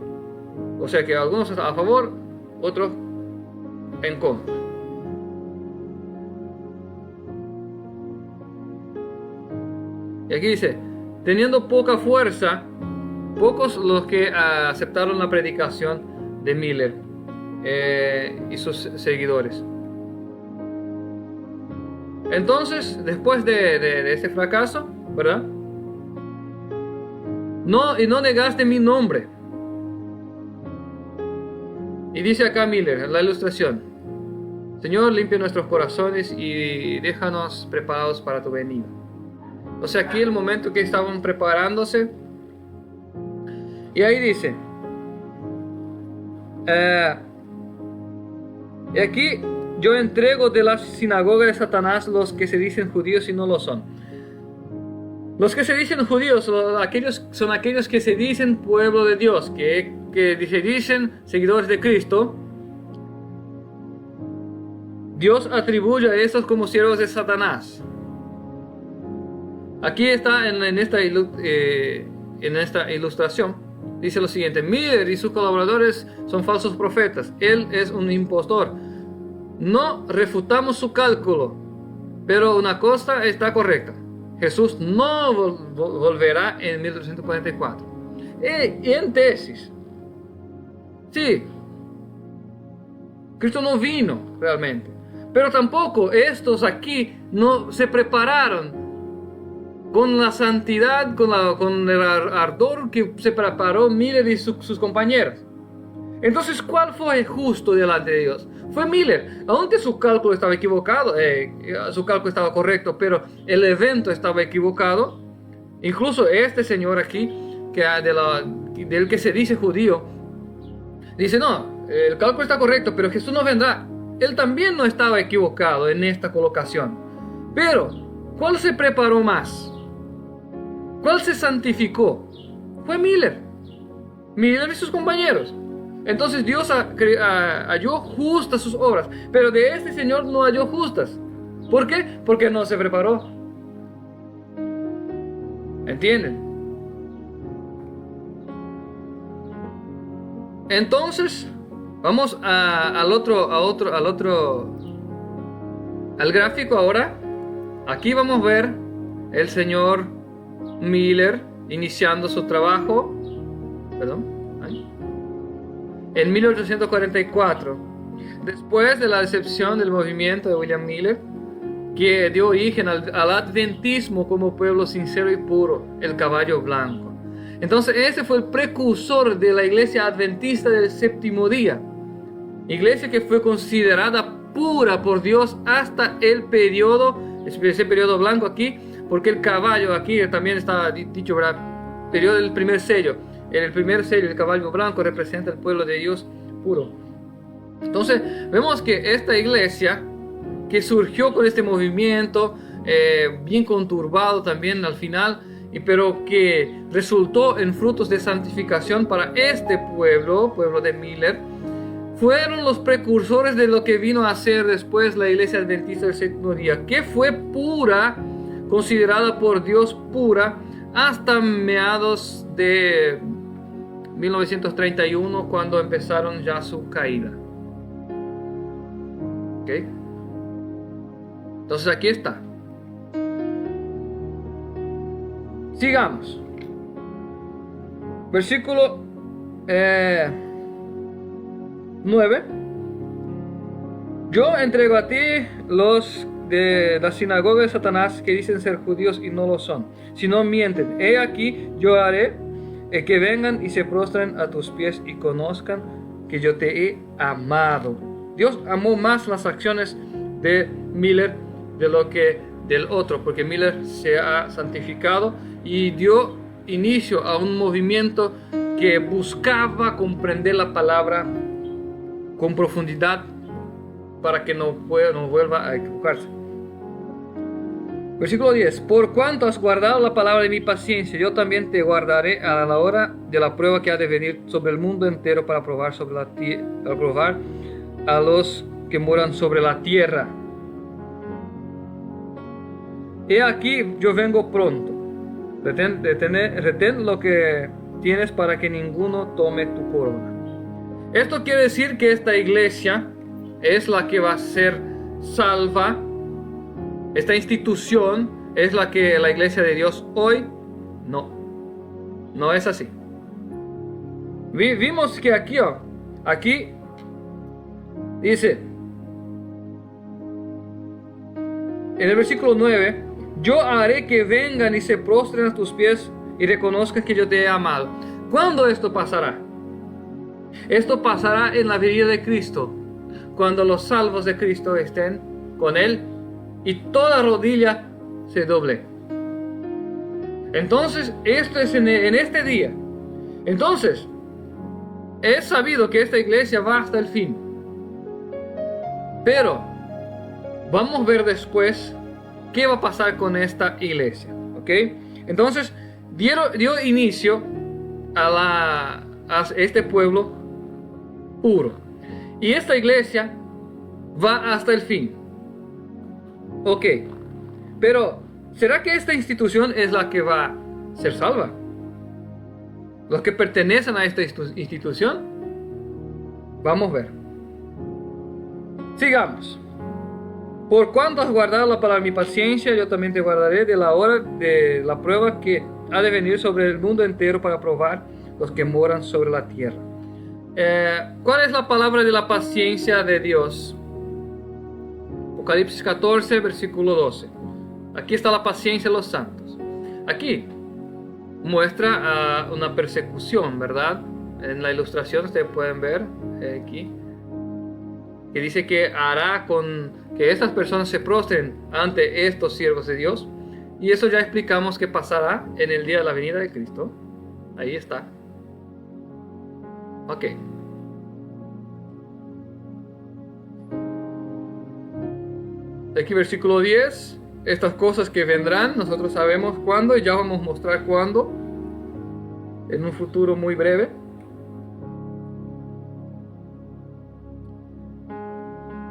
o sea que algunos estaban a favor, otros en contra. Y aquí dice, teniendo poca fuerza, pocos los que aceptaron la predicación de Miller y sus seguidores. Entonces, después de ese fracaso, ¿verdad? No negaste mi nombre. Y dice acá Miller, en la ilustración, Señor, limpia nuestros corazones y déjanos preparados para tu venida. O sea, aquí el momento que estaban preparándose, y ahí dice, y aquí yo entrego de la sinagoga de Satanás los que se dicen judíos y no lo son. Los que se dicen judíos son aquellos que se dicen pueblo de Dios, que se dicen seguidores de Cristo. Dios atribuye a estos como siervos de Satanás. Aquí está en esta ilustración. Dice lo siguiente: Miller y sus colaboradores son falsos profetas. Él es un impostor. No refutamos su cálculo, pero una cosa está correcta: Jesús no volverá en 1844. Y en tesis, sí, Cristo no vino realmente, pero tampoco estos aquí no se prepararon con la santidad, con el ardor que se preparó Miller y sus compañeros. Entonces, ¿cuál fue justo delante de Dios? Fue Miller, aunque su cálculo estaba equivocado, su cálculo estaba correcto, pero el evento estaba equivocado. Incluso este señor aquí, del que se dice judío, dice, no, el cálculo está correcto, pero Jesús no vendrá. Él también no estaba equivocado en esta colocación. Pero, ¿cuál se preparó más? ¿Cuál se santificó? Fue Miller. Miller y sus compañeros. Entonces Dios halló justas sus obras, pero de este señor no halló justas. ¿Por qué? Porque no se preparó. ¿Entienden? Entonces, vamos al gráfico ahora. Aquí vamos a ver el señor Miller iniciando su trabajo. En 1844, después de la decepción del movimiento de William Miller, que dio origen al adventismo como pueblo sincero y puro, el caballo blanco. Entonces ese fue el precursor de la iglesia adventista del séptimo día, iglesia que fue considerada pura por Dios hasta ese periodo blanco aquí, porque el caballo aquí también está dicho, ¿verdad? Periodo del primer sello. En el primer sello, el caballo blanco representa el pueblo de Dios puro. Entonces, vemos que esta iglesia, que surgió con este movimiento, bien conturbado también al final, pero que resultó en frutos de santificación para este pueblo de Miller, fueron los precursores de lo que vino a ser después la iglesia adventista del séptimo día, que fue pura, considerada por Dios pura, hasta mediados de 1931, cuando empezaron ya su caída. ¿Ok? Entonces aquí está. Sigamos. Versículo 9. Yo entrego a ti los de la sinagoga de Satanás que dicen ser judíos y no lo son, sino mienten. He aquí, yo haré que vengan y se prostren a tus pies y conozcan que yo te he amado. Dios amó más las acciones de Miller de lo que del otro, porque Miller se ha santificado y dio inicio a un movimiento que buscaba comprender la palabra con profundidad para que no vuelva a equivocarse. Versículo 10. Por cuanto has guardado la palabra de mi paciencia, yo también te guardaré a la hora de la prueba que ha de venir sobre el mundo entero para probar a los que moran sobre la tierra. He aquí, yo vengo pronto. Retén lo que tienes para que ninguno tome tu corona. Esto quiere decir que esta iglesia es la que va a ser salva. Esta institución es la iglesia de Dios hoy. No es así. Vimos que aquí dice en el versículo 9: yo haré que vengan y se prostren a tus pies y reconozcan que yo te he amado. ¿Cuándo esto pasará? Esto pasará en la venida de Cristo, cuando los salvos de Cristo estén con Él y toda rodilla se doble. Entonces, esto es en este día. Entonces, es sabido que esta iglesia va hasta el fin. Pero vamos a ver después qué va a pasar con esta iglesia. ¿Ok? Entonces, dio inicio a este pueblo puro. Y esta iglesia va hasta el fin. Ok. Pero, ¿será que esta institución es la que va a ser salva? ¿Los que pertenecen a esta institución? Vamos a ver. Sigamos. Por cuanto has guardado la palabra de mi paciencia, yo también te guardaré de la hora de la prueba que ha de venir sobre el mundo entero para probar los que moran sobre la tierra. ¿Cuál es la palabra de la paciencia de Dios? Apocalipsis 14, versículo 12. Aquí está la paciencia de los santos. Aquí muestra una persecución, ¿verdad? En la ilustración ustedes pueden ver aquí, que dice que hará con que estas personas se prostren ante estos siervos de Dios. Y eso ya explicamos que pasará en el día de la venida de Cristo. Ahí está. Ok. Aquí versículo 10. Estas cosas que vendrán, nosotros sabemos cuándo y ya vamos a mostrar cuándo en un futuro muy breve.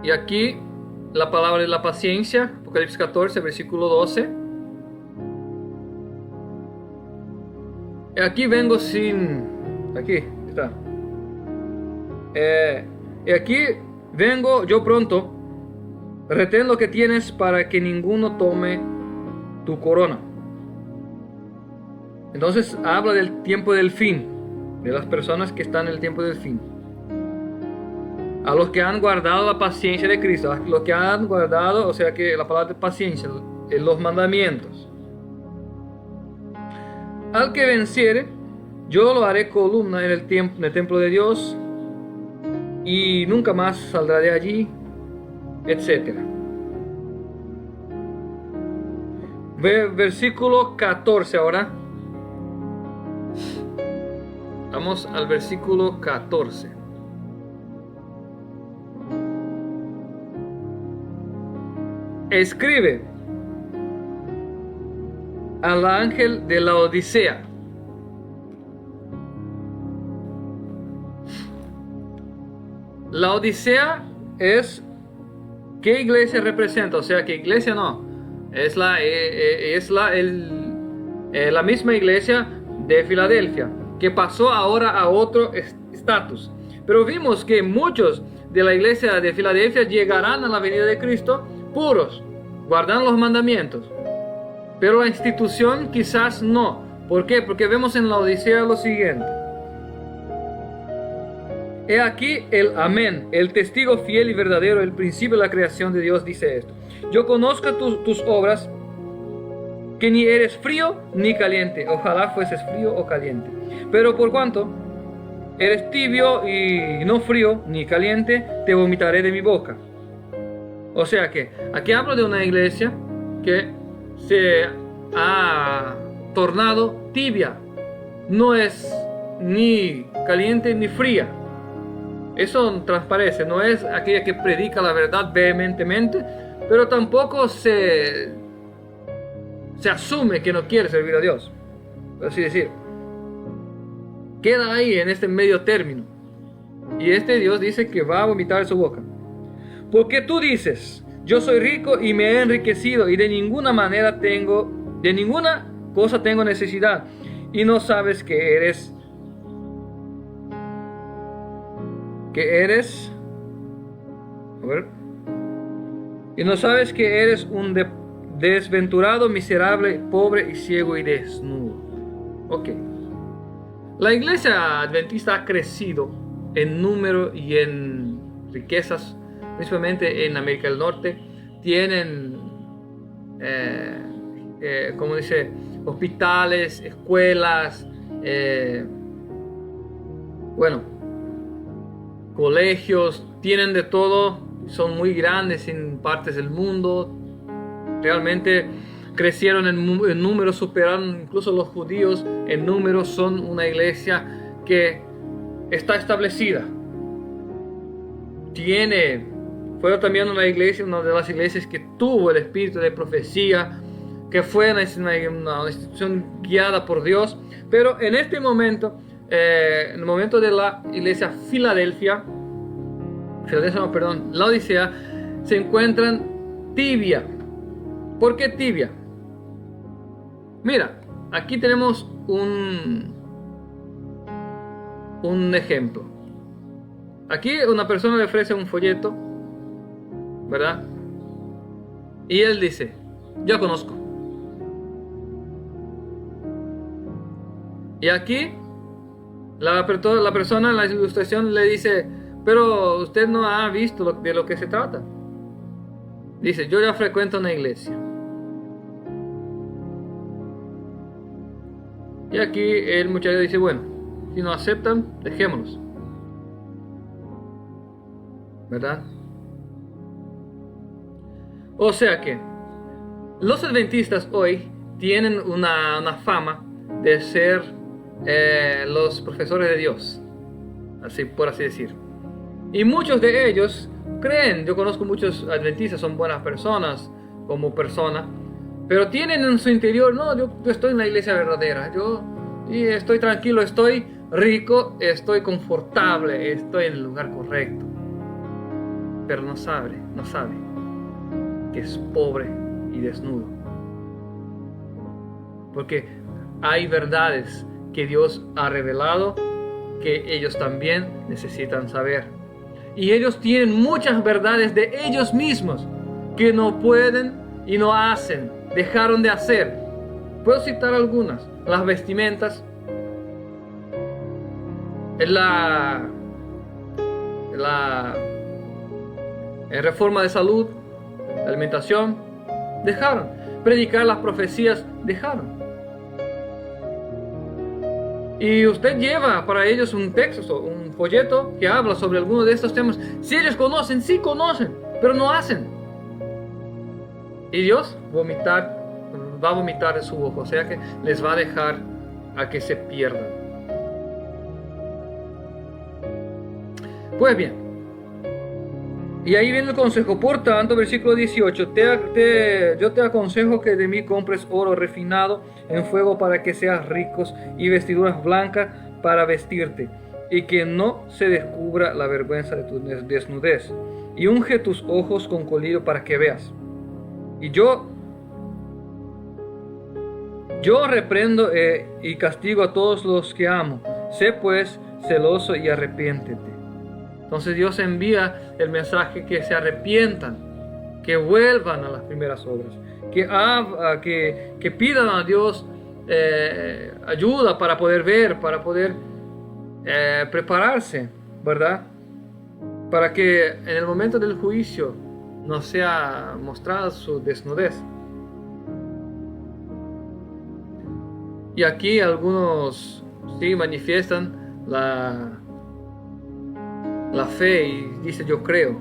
Y aquí la palabra de la paciencia, Apocalipsis 14, versículo 12. Y aquí vengo sin... Aquí está. Y aquí vengo yo pronto. Retén lo que tienes para que ninguno tome tu corona. Entonces habla del tiempo del fin, de las personas que están en el tiempo del fin. A los que han guardado la paciencia de Cristo, a los que han guardado, o sea que la palabra de paciencia, los mandamientos. Al que venciere, yo lo haré columna en el templo de Dios y nunca más saldrá de allí, etcétera. Versículo 14 ahora. Vamos al versículo 14. Escribe al ángel de la Odisea. La Odisea es... ¿Qué iglesia representa? O sea, ¿qué iglesia no? Es la misma iglesia de Filadelfia, que pasó ahora a otro estatus. Pero vimos que muchos de la iglesia de Filadelfia llegarán a la venida de Cristo puros, guardando los mandamientos. Pero la institución quizás no. ¿Por qué? Porque vemos en la Odisea lo siguiente. He aquí el amén, el testigo fiel y verdadero, el principio de la creación de Dios dice esto. Yo conozco tus obras, que ni eres frío ni caliente. Ojalá fueses frío o caliente. Pero por cuanto eres tibio y no frío ni caliente, te vomitaré de mi boca. O sea que aquí hablo de una iglesia que se ha tornado tibia. No es ni caliente ni fría. Eso transparece, no es aquella que predica la verdad vehementemente, pero tampoco se asume que no quiere servir a Dios. Por así decir, queda ahí en este medio término. Y este Dios dice que va a vomitar de su boca. Porque tú dices, yo soy rico y me he enriquecido y de ninguna cosa tengo necesidad. Y no sabes que eres y no sabes que eres un desventurado, miserable, pobre y ciego y desnudo. Ok. La iglesia adventista ha crecido en número y en riquezas, principalmente en América del Norte. Tienen, como dice, hospitales, escuelas, colegios, tienen de todo, son muy grandes en partes del mundo, realmente crecieron en números, superaron incluso los judíos en números, son una iglesia que está establecida. Fue también una de las iglesias que tuvo el espíritu de profecía, que fue una institución guiada por Dios. Pero en este momento, en el momento de la iglesia la Odisea, se encuentran tibia. ¿Por qué tibia? Mira, aquí tenemos un ejemplo. Aquí una persona le ofrece un folleto, ¿verdad? Y él dice, yo conozco. Y aquí la persona en la ilustración le dice, pero usted no ha visto de lo que se trata. Dice, yo ya frecuento una iglesia. Y aquí el muchacho dice, bueno, si no aceptan, dejémoslos. ¿Verdad? O sea que los adventistas hoy tienen una fama de ser los profesores de Dios, así por así decir. Y muchos de ellos creen, yo conozco muchos adventistas, son buenas personas como persona, pero tienen en su interior, no, yo estoy en la iglesia verdadera, y estoy tranquilo, estoy rico, estoy confortable, estoy en el lugar correcto. Pero no sabe que es pobre y desnudo. Porque hay verdades que Dios ha revelado que ellos también necesitan saber. Y ellos tienen muchas verdades de ellos mismos que no pueden y no hacen, dejaron de hacer. Puedo citar algunas. Las vestimentas, la reforma de salud, la alimentación, dejaron. Predicar las profecías, dejaron. Y usted lleva para ellos un texto, un folleto que habla sobre alguno de estos temas. Si ellos conocen, sí conocen, pero no hacen. Y Dios va a vomitar de su ojo, o sea que les va a dejar a que se pierdan. Pues bien, y ahí viene el consejo. Por tanto, versículo 18, yo te aconsejo que de mí compres oro refinado en fuego para que seas ricos, y vestiduras blancas para vestirte, y que no se descubra la vergüenza de tu desnudez, y unge tus ojos con colirio para que veas. Y yo reprendo y castigo a todos los que amo. Sé pues celoso y arrepiéntete. Entonces Dios envía el mensaje que se arrepientan, que vuelvan a las primeras obras, que pidan a Dios ayuda para poder ver, para poder prepararse, ¿verdad? Para que en el momento del juicio no sea mostrada su desnudez. Y aquí algunos sí manifiestan la fe y dice yo creo,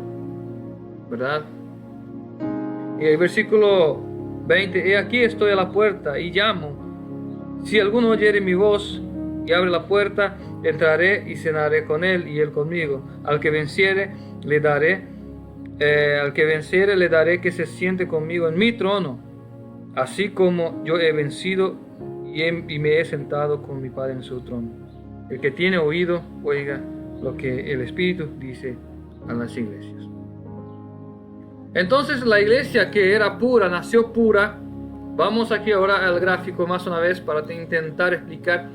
¿verdad? Y el versículo 20, he aquí estoy a la puerta y llamo. Si alguno oyere mi voz y abre la puerta, entraré y cenaré con él y él conmigo. Al que venciere le daré que se siente conmigo en mi trono, así como yo he vencido y me he sentado con mi Padre en su trono. El que tiene oído, oiga lo que el Espíritu dice a las iglesias. Entonces la iglesia que era pura, nació pura. Vamos aquí ahora al gráfico más una vez para intentar explicar.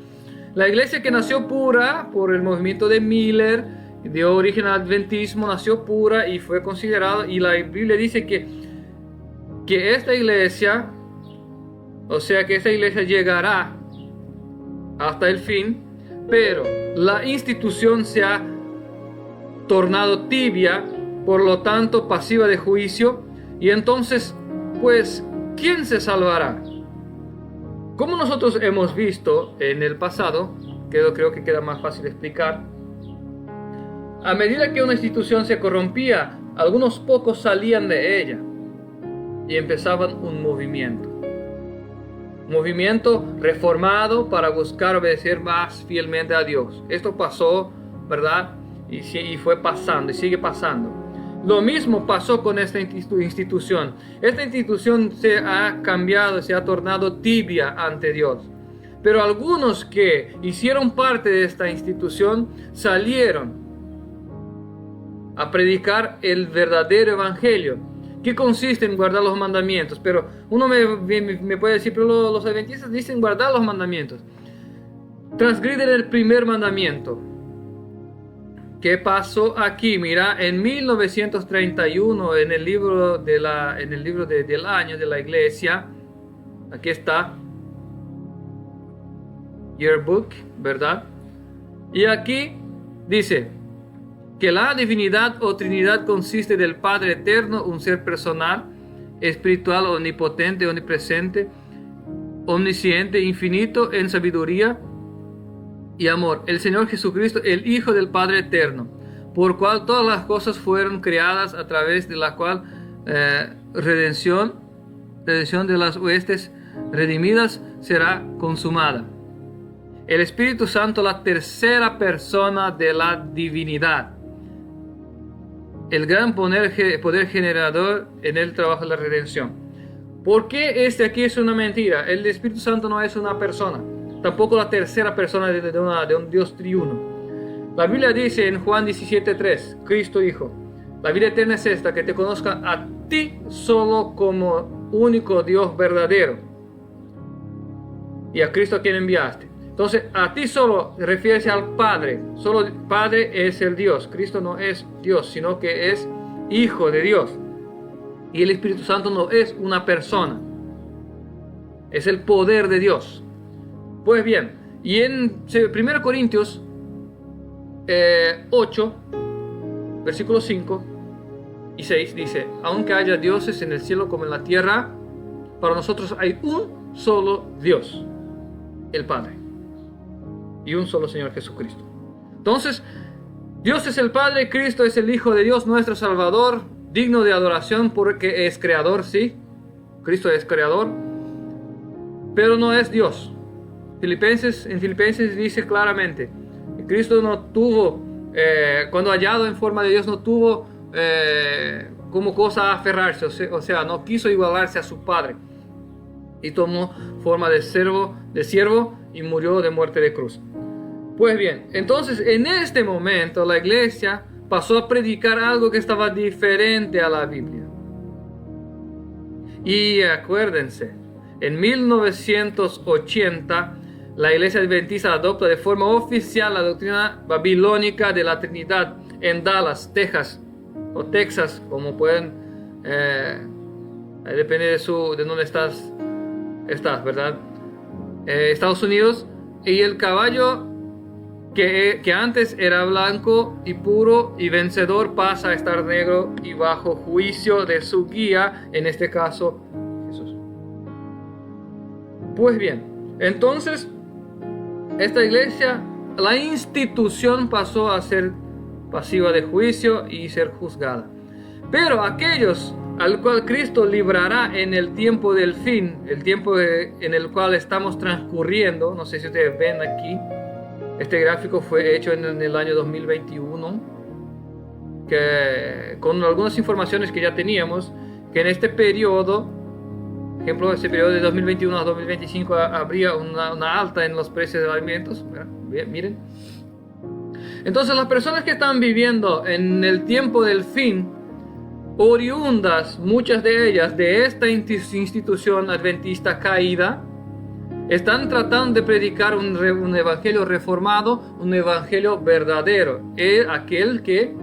La iglesia que nació pura por el movimiento de Miller, dio origen al adventismo, nació pura y fue considerada, y la Biblia dice que esta iglesia, o sea que esta iglesia llegará hasta el fin, pero la institución se ha tornado tibia, por lo tanto pasiva de juicio, y entonces, pues, ¿quién se salvará? Como nosotros hemos visto en el pasado, creo que queda más fácil explicar, a medida que una institución se corrompía, algunos pocos salían de ella y empezaban un movimiento reformado para buscar obedecer más fielmente a Dios. Esto pasó, ¿verdad? Y fue pasando y sigue pasando. Lo mismo pasó con esta institución. Esta institución se ha cambiado, se ha tornado tibia ante Dios. Pero algunos que hicieron parte de esta institución salieron a predicar el verdadero evangelio, que consiste en guardar los mandamientos. Pero uno me puede decir, pero los adventistas dicen guardar los mandamientos. Transgreden el primer mandamiento. ¿Qué pasó aquí? Mira, en 1931, en el libro del año de la iglesia, aquí está, Yearbook, ¿verdad? Y aquí dice que la divinidad o Trinidad consiste del Padre eterno, un ser personal, espiritual, omnipotente, omnipresente, omnisciente, infinito en sabiduría y amor, el Señor Jesucristo, el Hijo del Padre eterno, por cual todas las cosas fueron creadas, a través de la cual redención de las huestes redimidas será consumada. El Espíritu Santo, la tercera persona de la divinidad, el gran poder generador en el trabajo de la redención. ¿Por qué este aquí es una mentira? El Espíritu Santo no es una persona, tampoco la tercera persona de un Dios triuno. La Biblia dice en Juan 17:3, Cristo dijo: la vida eterna es esta, que te conozcan a ti solo como único Dios verdadero, y a Cristo a quien enviaste. Entonces, a ti solo refiere al Padre. Solo el Padre es el Dios. Cristo no es Dios, sino que es Hijo de Dios. Y el Espíritu Santo no es una persona, es el poder de Dios. Pues bien, y en 1 Corintios 8, versículos 5 y 6 dice: aunque haya dioses en el cielo como en la tierra, para nosotros hay un solo Dios, el Padre, y un solo Señor Jesucristo. Entonces, Dios es el Padre, Cristo es el Hijo de Dios, nuestro Salvador, digno de adoración porque es creador, sí, Cristo es creador, pero no es Dios. En Filipenses dice claramente que Cristo no tuvo, cuando hallado en forma de Dios, no tuvo como cosa a aferrarse, o sea, no quiso igualarse a su Padre, y tomó forma de siervo y murió de muerte de cruz. Pues bien, entonces en este momento la iglesia pasó a predicar algo que estaba diferente a la Biblia. Y acuérdense, en 1980 la iglesia adventista adopta de forma oficial la doctrina babilónica de la Trinidad en Dallas, Texas, o Texas, como pueden, depende de dónde estás, ¿verdad? Estados Unidos. Y el caballo que antes era blanco y puro y vencedor pasa a estar negro y bajo juicio de su guía, en este caso Jesús. Pues bien, entonces esta iglesia, la institución, pasó a ser pasiva de juicio y ser juzgada. Pero aquellos al cual Cristo librará en el tiempo del fin, el tiempo en el cual estamos transcurriendo, no sé si ustedes ven aquí, este gráfico fue hecho en el año 2021, que, con algunas informaciones que ya teníamos, que en este periodo, por ejemplo, este periodo de 2021 a 2025 habría una alta en los precios de alimentos, miren. Entonces las personas que están viviendo en el tiempo del fin, oriundas, muchas de ellas, de esta institución adventista caída, están tratando de predicar un evangelio reformado, un evangelio verdadero, aquel que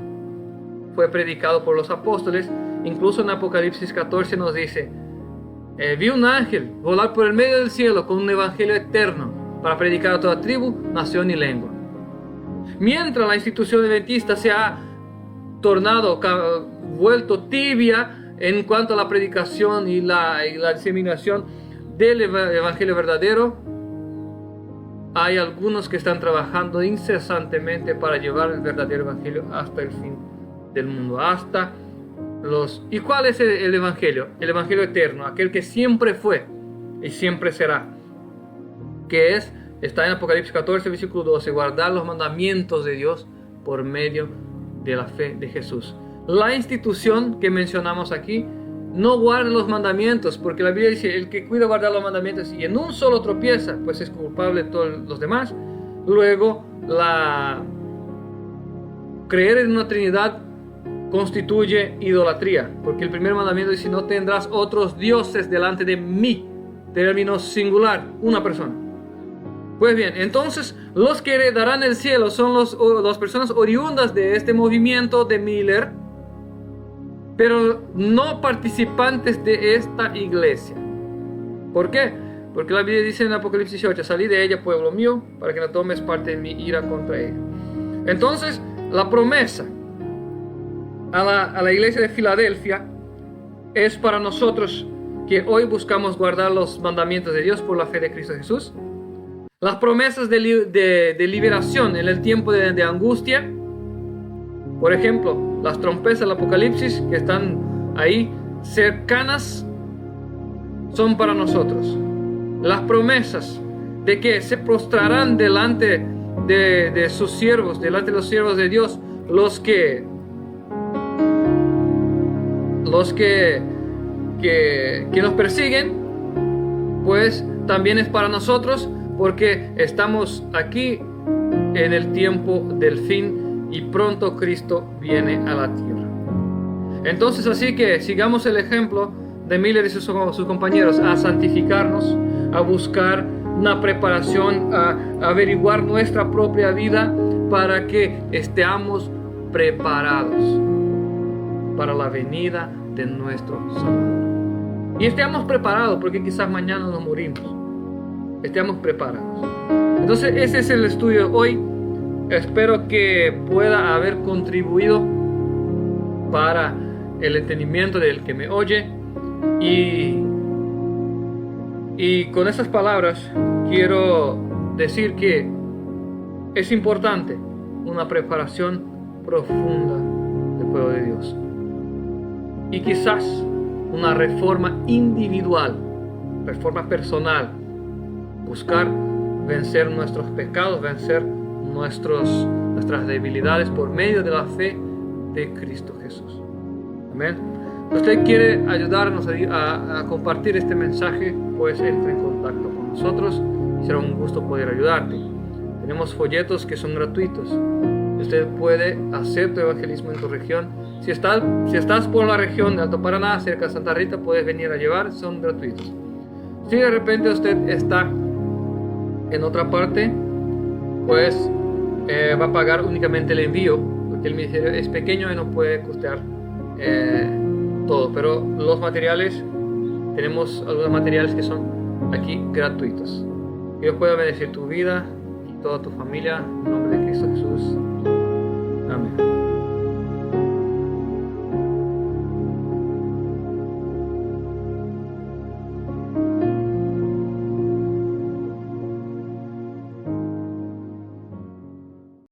fue predicado por los apóstoles. Incluso en Apocalipsis 14 nos dice: vi un ángel volar por el medio del cielo con un evangelio eterno para predicar a toda tribu, nación y lengua. Mientras la institución adventista se ha vuelto tibia en cuanto a la predicación y la diseminación del evangelio verdadero, hay algunos que están trabajando incesantemente para llevar el verdadero evangelio hasta el fin del mundo, hasta los... ¿Y cuál es el evangelio? El evangelio eterno, aquel que siempre fue y siempre será, que está en Apocalipsis 14, versículo 12, guardar los mandamientos de Dios por medio de la fe de Jesús. La institución que mencionamos aquí no guarda los mandamientos, porque la Biblia dice, el que cuida guardar los mandamientos y en un solo tropieza, pues es culpable de todos los demás. Luego, creer en una Trinidad constituye idolatría, porque el primer mandamiento dice, no tendrás otros dioses delante de mí, término singular, una persona. Pues bien, entonces los que heredarán el cielo son las personas oriundas de este movimiento de Miller, pero no participantes de esta iglesia. ¿Por qué? Porque la Biblia dice en Apocalipsis 18, salí de ella, pueblo mío, para que no tomes parte de mi ira contra ella. Entonces, la promesa a la iglesia de Filadelfia es para nosotros que hoy buscamos guardar los mandamientos de Dios por la fe de Cristo Jesús. Las promesas de liberación en el tiempo de angustia, por ejemplo, las trompetas del Apocalipsis que están ahí cercanas, son para nosotros. Las promesas de que se prostrarán delante de sus siervos, delante de los siervos de Dios, los que nos persiguen, pues también es para nosotros, porque estamos aquí en el tiempo del fin y pronto Cristo viene a la tierra. Entonces, así que sigamos el ejemplo de Miller y sus compañeros, a santificarnos, a buscar una preparación, a averiguar nuestra propia vida para que estemos preparados para la venida de nuestro Salvador. Y estemos preparados porque quizás mañana nos morimos. Estemos preparados. Entonces ese es el estudio de hoy. Espero que pueda haber contribuido para el entendimiento del que me oye. Y con esas palabras quiero decir que es importante una preparación profunda del pueblo de Dios. Y quizás una reforma individual, reforma personal, buscar vencer nuestros pecados, vencer nuestras debilidades por medio de la fe de Cristo Jesús. Amén. Usted quiere ayudarnos a compartir este mensaje, pues entre en contacto con nosotros y será un gusto poder ayudarte. Tenemos folletos que son gratuitos. Usted puede hacer tu evangelismo en tu región. Si estás por la región de Alto Paraná, cerca de Santa Rita, puedes venir a llevar, son gratuitos. Si de repente usted está en otra parte, pues va a pagar únicamente el envío, porque el ministerio es pequeño y no puede costear todo. Pero los materiales, tenemos algunos materiales que son aquí gratuitos. Dios pueda bendecir tu vida y toda tu familia. En nombre de Cristo Jesús.